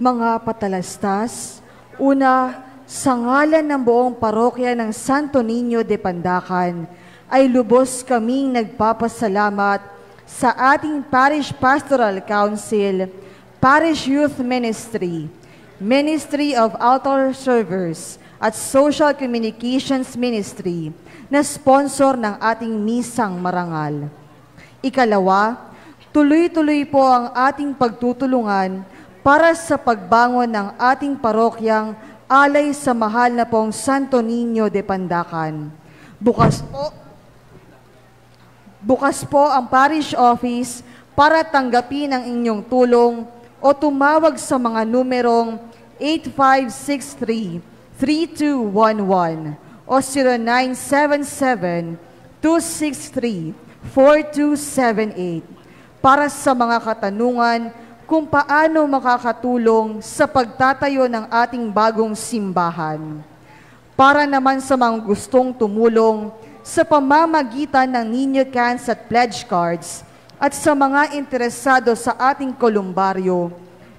Mga patalastas, una, sa ngalan ng buong parokya ng Santo Niño de Pandacan, ay lubos kaming nagpapasalamat sa ating Parish Pastoral Council, Parish Youth Ministry, Ministry of Altar Servers, at Social Communications Ministry na sponsor ng ating misang marangal. Ikalawa, tuloy-tuloy po ang ating pagtutulungan para sa pagbangon ng ating parokyang alay sa mahal na pong Santo Niño de Pandacan. Bukas po ang parish office para tanggapin ang inyong tulong o tumawag sa mga numerong 8563-3211 o 0977-263-4278 para sa mga katanungan kung paano makakatulong sa pagtatayo ng ating bagong simbahan. Para naman sa mga gustong tumulong sa pamamagitan ng Niño Cans at Pledge Cards at sa mga interesado sa ating kolumbaryo,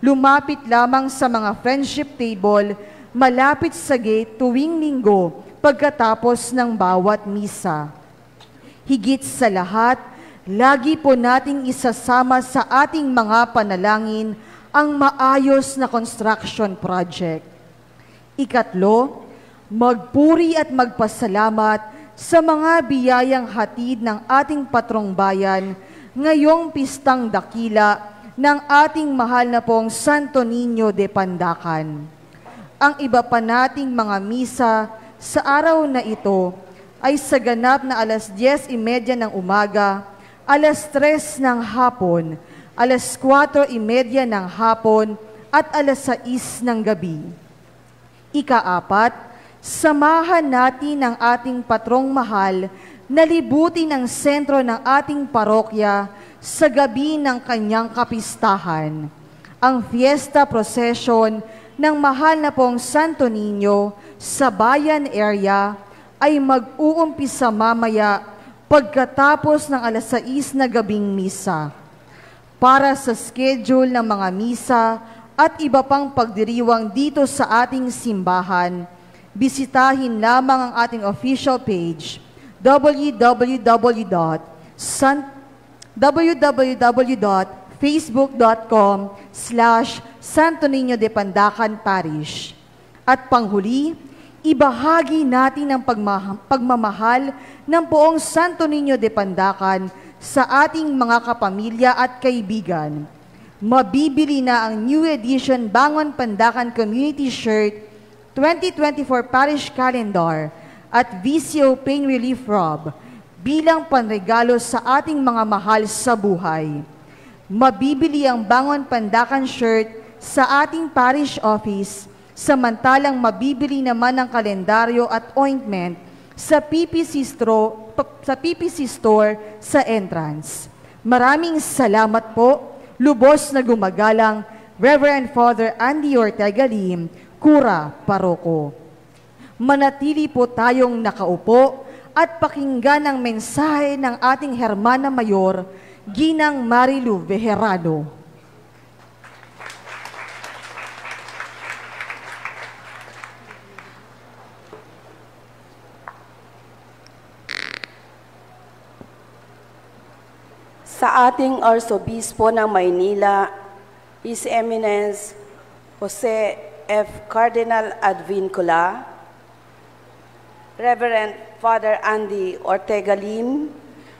lumapit lamang sa mga friendship table malapit sa gate tuwing linggo pagkatapos ng bawat misa. Higit sa lahat, lagi po nating isasama sa ating mga panalangin ang maayos na construction project. Ikatlo, magpuri at magpasalamat sa mga biyayang hatid ng ating patrong bayan ngayong pistang dakila ng ating mahal na pong Santo Niño de Pandacan. Ang iba pa nating mga misa sa araw na ito ay sa ganap na alas 10:30 ng umaga, alas 3 ng hapon, alas 4:30 ng hapon, at alas 6 ng gabi. Ikaapat, samahan natin ang ating patrong mahal na libutin ang sentro ng ating parokya sa gabi ng kanyang kapistahan. Ang fiesta procession ng mahal na pong Santo Niño sa Bayan area ay mag-uumpisa mamaya pagkatapos ng alas 6 na gabing misa. Para sa schedule ng mga misa at iba pang pagdiriwang dito sa ating simbahan, bisitahin lamang ang ating official page, www.facebook.com/Santo Niño de Pandacan Parish. At panghuli, ibahagi natin ang pagmamahal ng buong Santo Niño de Pandacan sa ating mga kapamilya at kaibigan. Mabibili na ang new edition Bangon Pandacan Community Shirt 2024 Parish Calendar at VCO Pain Relief Rob bilang panregalo sa ating mga mahal sa buhay. Mabibili ang Bangon Pandacan shirt sa ating parish office, samantalang mabibili naman ang kalendaryo at ointment sa PPC store sa entrance. Maraming salamat po. Lubos na gumagalang Reverend Father Andy Ortega Lim, Cura Paroko. Manatili po tayong nakaupo at pakinggan ang mensahe ng ating Hermana Mayor, Ginang Marilu Vejerano. Sa ating Arsobispo ng Maynila, His Eminence Jose F. Cardinal Advincula, Reverend Father Andy Ortega Lim,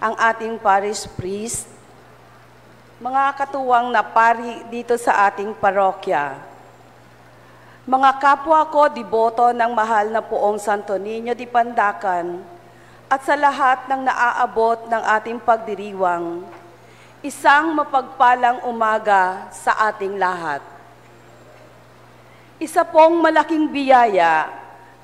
ang ating parish priest, mga katuwang na pari dito sa ating parokya, mga kapwa ko deboto ng mahal na poong Santo Niño de Pandacan, at sa lahat ng naaabot ng ating pagdiriwang, isang mapagpalang umaga sa ating lahat. Isa pong malaking biyaya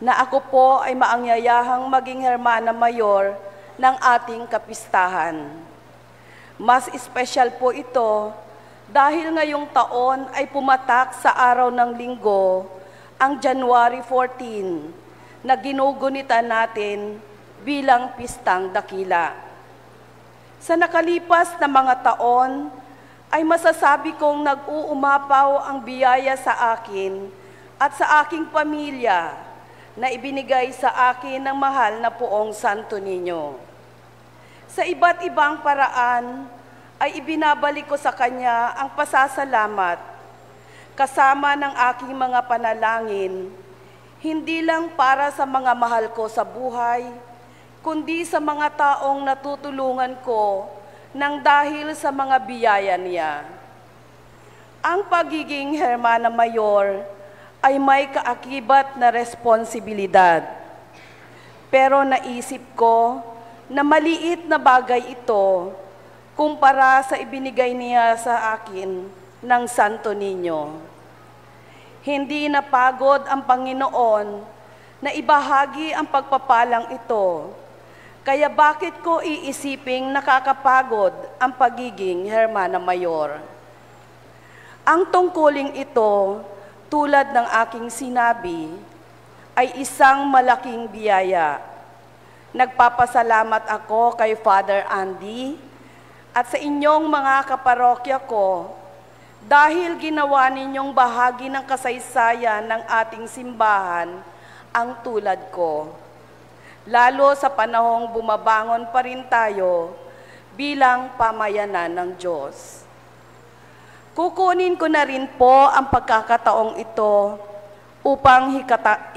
na ako po ay maangyayahang maging Hermana Mayor ng ating kapistahan. Mas espesyal po ito dahil ngayong taon ay pumatak sa araw ng linggo, ang January 14, na ginugunita natin bilang Pistang Dakila. Sa nakalipas na mga taon, ay masasabi kong nag-uumapaw ang biyaya sa akin at sa aking pamilya na ibinigay sa akin ng mahal na Poong Santo Niño. Sa iba't ibang paraan ay ibinabalik ko sa Kanya ang pasasalamat kasama ng aking mga panalangin, hindi lang para sa mga mahal ko sa buhay, kundi sa mga taong natutulungan ko nang dahil sa mga biyaya niya. Ang pagiging Hermana Mayor ay may kaakibat na responsibilidad. Pero naisip ko na maliit na bagay ito kumpara sa ibinigay niya sa akin ng Santo Niño. Hindi napagod ang Panginoon na ibahagi ang pagpapalang ito. Kaya bakit ko iisiping nakakapagod ang pagiging Hermana Mayor? Ang tungkuling ito, tulad ng aking sinabi, ay isang malaking biyaya. Nagpapasalamat ako kay Father Andy at sa inyong mga kaparokya ko dahil ginawa ninyong bahagi ng kasaysayan ng ating simbahan ang tulad ko. Lalo sa panahong bumabangon pa rin tayo bilang pamayanan ng Diyos. Kukunin ko na rin po ang pagkakataong ito upang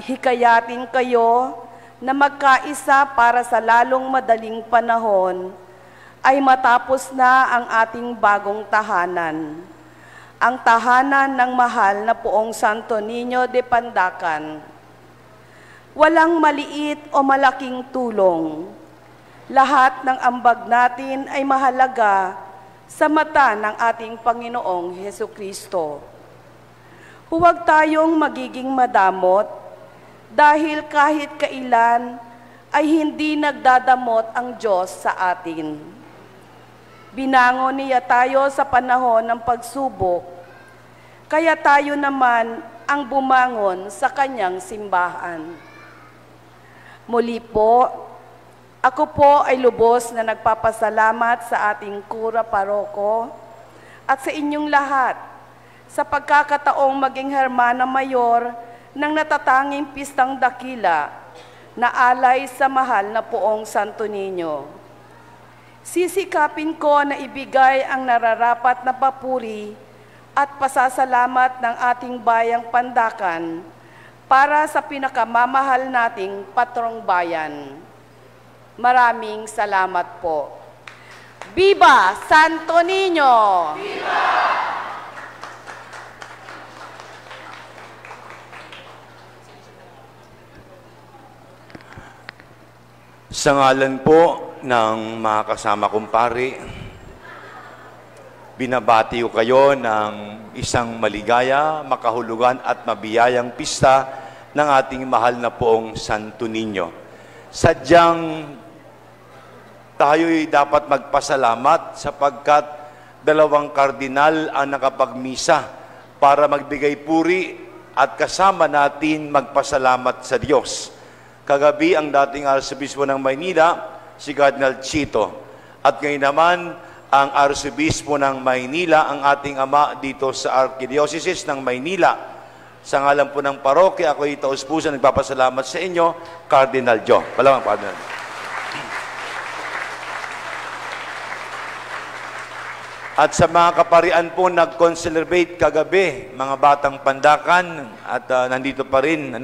hikayatin kayo na magkaisa para sa lalong madaling panahon ay matapos na ang ating bagong tahanan, ang tahanan ng mahal na Poong Santo Niño de Pandacan. Walang maliit o malaking tulong. Lahat ng ambag natin ay mahalaga sa mata ng ating Panginoong Hesukristo. Huwag tayong magiging madamot dahil kahit kailan ay hindi nagdadamot ang Diyos sa atin. Binangon niya tayo sa panahon ng pagsubok, kaya tayo naman ang bumangon sa kanyang simbahan. Muli po, ako po ay lubos na nagpapasalamat sa ating Kura Paroko at sa inyong lahat sa pagkakataong maging Hermana Mayor ng natatanging pistang dakila na alay sa mahal na Poong Santo Niño. Sisikapin ko na ibigay ang nararapat na papuri at pasasalamat ng ating bayang Pandacan para sa pinakamamahal nating patrong bayan. Maraming salamat po. Viva Santo Niño! Viva! Sa ngalan po ng mga kasama kong pari, binabati ko kayo ng isang maligaya, makahulugan at mabiyayang pista ng ating mahal na Poong Santo Niño. Sadyang tayo'y dapat magpasalamat sapagkat dalawang kardinal ang nakapagmisa para magbigay puri at kasama natin magpasalamat sa Diyos. Kagabi ang dating Arsobispo ng Maynila, si Cardinal Chito. At ngayon naman, ang Arsobispo ng Maynila, ang ating ama dito sa Archdiocese ng Maynila. Sa ngalan po ng parokya, ako taus-puso nagpapasalamat sa inyo, Cardinal Joe. Palamang, Cardinal. At sa mga kaparian po nag-concelebrate kagabi, mga batang Pandacan, at nandito pa rin,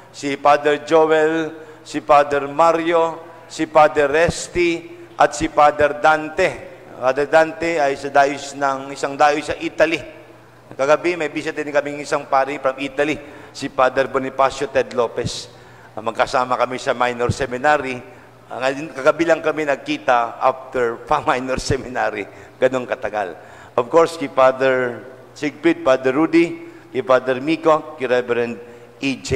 si Father Joel, si Father Mario, si Father Resti, at si Father Dante. Father Dante ay sa isang dayos sa Italy. Kagabi, may visit din kaming isang pari from Italy, si Father Bonifacio Ted Lopez. Magkasama kami sa minor seminary. Kagabi lang kami nagkita after pa-minor seminary. Ganong katagal. Of course, kay Father Siegfried, Father Rudy, kay Father Miko, kay Reverend E.J.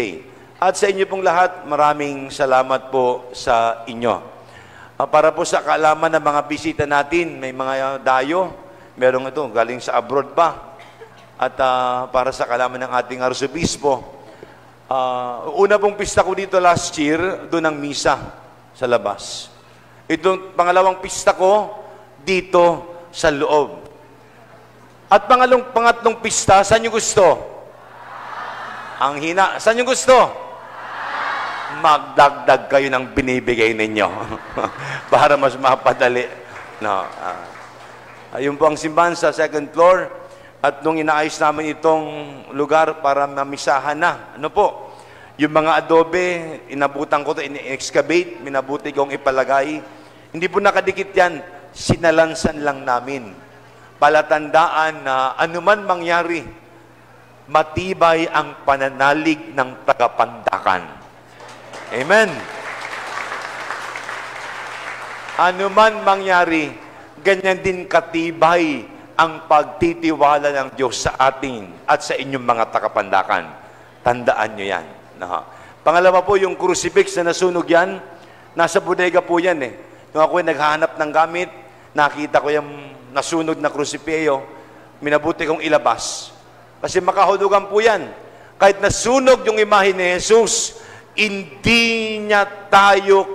At sa inyo pong lahat, maraming salamat po sa inyo. Para po sa kaalaman ng mga bisita natin, may mga dayo, merong ito, galing sa abroad pa. At para sa kaalaman ng ating Arsobispo, una pong pista ko dito last year, doon ang misa sa labas. Itong pangalawang pista ko dito sa loob. At pangatlong pista, saan nyo gusto? Ang hina. Saan nyo gusto? Magdagdag kayo ng binibigay ninyo para mas mapadali. No, ayun po ang simbahan sa second floor. At nung inaayos namin itong lugar para mamisahan na, ano po, yung mga adobe, inabutan ko ito, in-excavate, minabuti kong ipalagay. Hindi po nakadikit yan, sinalansan lang namin. Palatandaan na anuman mangyari, matibay ang pananalig ng tagapandakan. Amen. Anuman mangyari, ganyan din katibay ang pagtitiwala ng Diyos sa atin at sa inyong mga tagapandakan. Tandaan nyo yan. Pangalawa po, yung crucifix na nasunog yan, nasa bodega po yan eh. Nung ako naghahanap ng gamit, nakita ko yung nasunog na crucifixo, minabuti kong ilabas. Kasi makahulugan po yan. Kahit nasunog yung imahe ni Jesus, hindi niya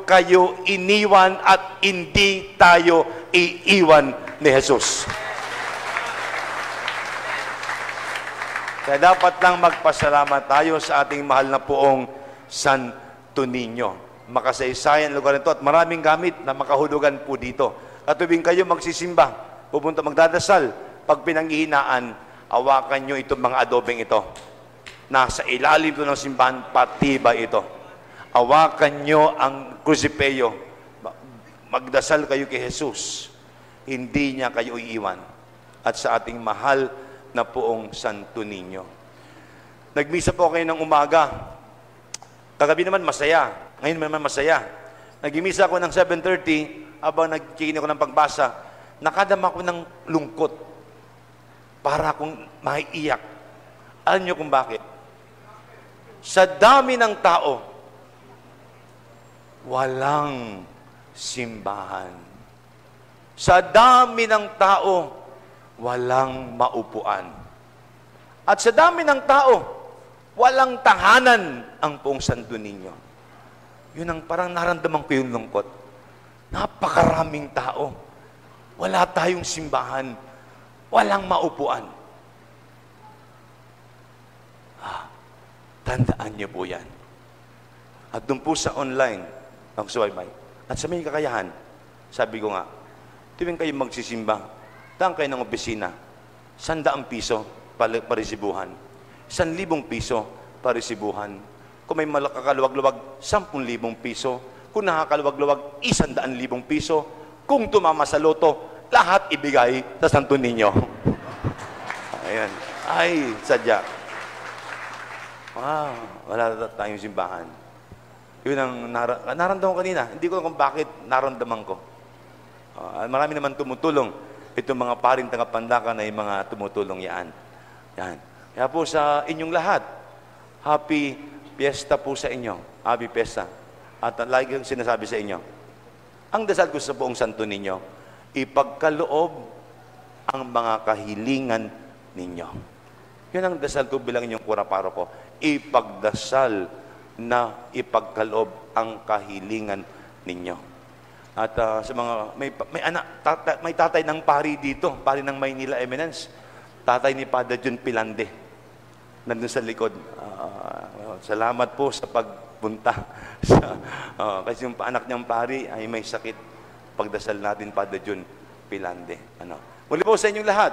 kayo iniwan at hindi tayo iiwan ni Jesus. Kaya dapat lang magpasalamat tayo sa ating mahal na poong Santo Niño. Makasaysayan lugar nito at maraming gamit na makahulugan po dito. Katubing kayo magsisimba, pupunta magdadasal, pag pinanghihinaan, awakan nyo itong mga adobeng ito. Nasa ilalim ito ng simbahan, patibay ito. Awakan nyo ang krusipeo. Magdasal kayo kay Jesus. Hindi niya kayo iiwan. At sa ating mahal na poong Santo Niño. Nagmisa po kayo ng umaga. Kagabi naman masaya. Ngayon naman masaya. Nagmisa ako ng 7:30 habang nagkikinig ako ng pagbasa. Nakadama ko ng lungkot. Para akong maiiyak. Alam niyo kung bakit? Sa dami ng tao, walang simbahan. Sa dami ng tao, walang maupuan. At sa dami ng tao, walang tahanan ang poong Santo Niño. Yun ang parang naramdaman ko yung lungkot. Napakaraming tao. Wala tayong simbahan. Walang maupuan. Tandaan niyo po yan. At doon po sa online, magsuwaybay. At sa may kakayahan, sabi ko nga, tuwing kayo magsisimba, daan kayo ng opisina, 100 piso parisibuhan, 1,000 piso parisibuhan. Kung may makakaluwag-luwag, 10,000 piso. Kung nakakaluwag-luwag, 100,000 piso. Kung tumama sa loto, lahat ibigay sa Santo Niño. Ayan. Ay, sadya. Wala tayong simbahan. Yun ang naramdaman ko kanina. Hindi ko kung bakit naramdaman ko. Marami naman tumutulong. Itong mga paring tagapandakan ay mga tumutulong yan. Yan. Kaya po sa inyong lahat, happy fiesta po sa inyo. Happy fiesta. At lagi kong sinasabi sa inyo, ang dasal ko sa buong Santo Niño, ipagkaloob ang mga kahilingan ninyo. Yun ang dasal ko bilang inyong kuraparo ko. Ipagdasal na ipagkaloob ang kahilingan ninyo. At sa mga, may tatay ng pari dito, pari ng Maynila Eminence, tatay ni Padre John Pilande, nandun sa likod. Salamat po sa pagpunta. Kasi yung anak niyang pari ay may sakit. Pagdasal natin, Padre John Pilande. Muli po sa inyong lahat,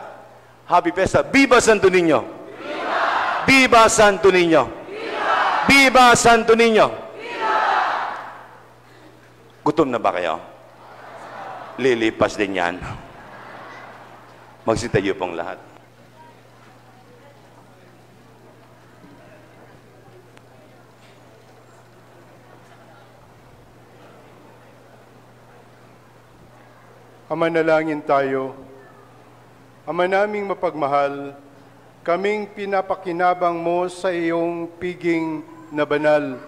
happy fiesta. Viva Santo Niño! Viva! Viva Santo Niño! Viva! Viva Santo Niño! Viva! Gutom na ba kayo? Lilipas din yan. Magsitayo pong lahat. Ama, nalangin tayo. Ama naming mapagmahal, kaming pinapakinabang mo sa iyong piging na banal.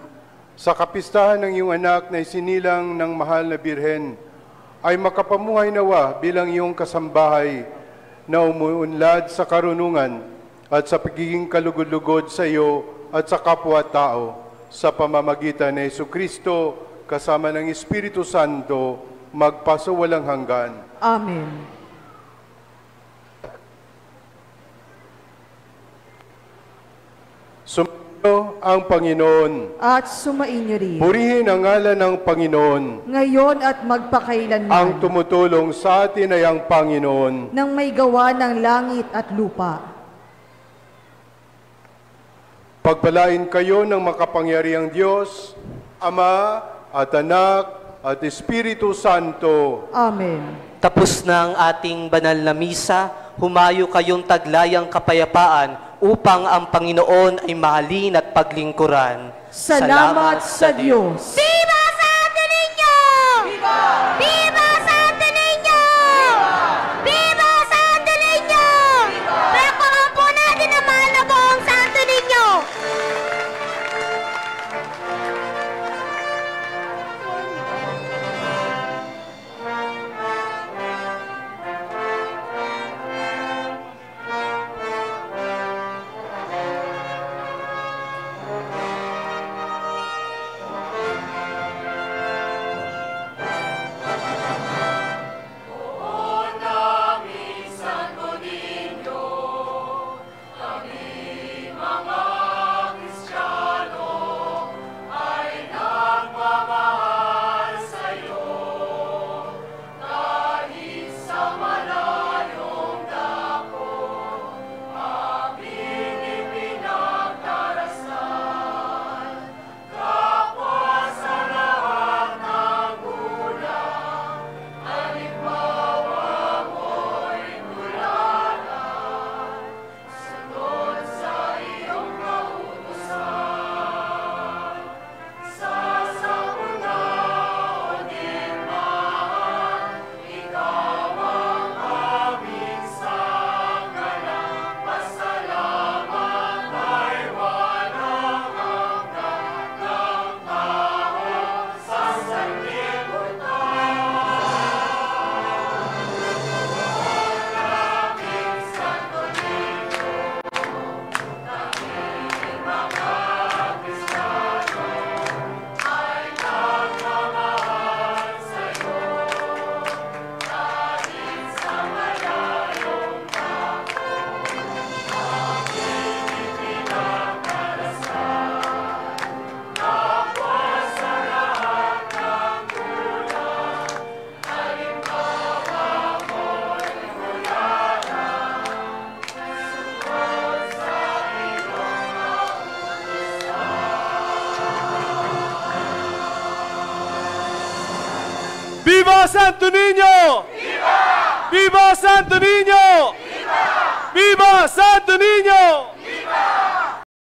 Sa kapistahan ng iyong anak na isinilang ng mahal na Birhen, ay makapamuhay nawa bilang iyong kasambahay na umuunlad sa karunungan at sa pagiging kalugod-lugod sa iyo at sa kapwa-tao sa pamamagitan ni Jesucristo kasama ng Espiritu Santo magpasawalang hanggan. Amen. ang Panginoon. At sumainyo rin. Purihin ang ngalan ng Panginoon. Ngayon at magpakailanman. Ang tumutulong sa atin ay ang Panginoon. Nang may gawa ng langit at lupa. Pagpalain kayo ng makapangyarihang Diyos, Ama at Anak at Espiritu Santo. Amen. Tapos na ang ating banal na misa, humayo kayong taglayang kapayapaan upang ang Panginoon ay mahalin at paglingkuran. Salamat sa Diyos. Viva Santo Niño! Viva! Viva Santo Niño! Viva Santo Niño! Palakpakan po natin ang mahal na buong Santo Niño! ¡Viva Santo Niño! ¡Viva! ¡Viva Santo Niño! ¡Viva! ¡Viva Santo Niño!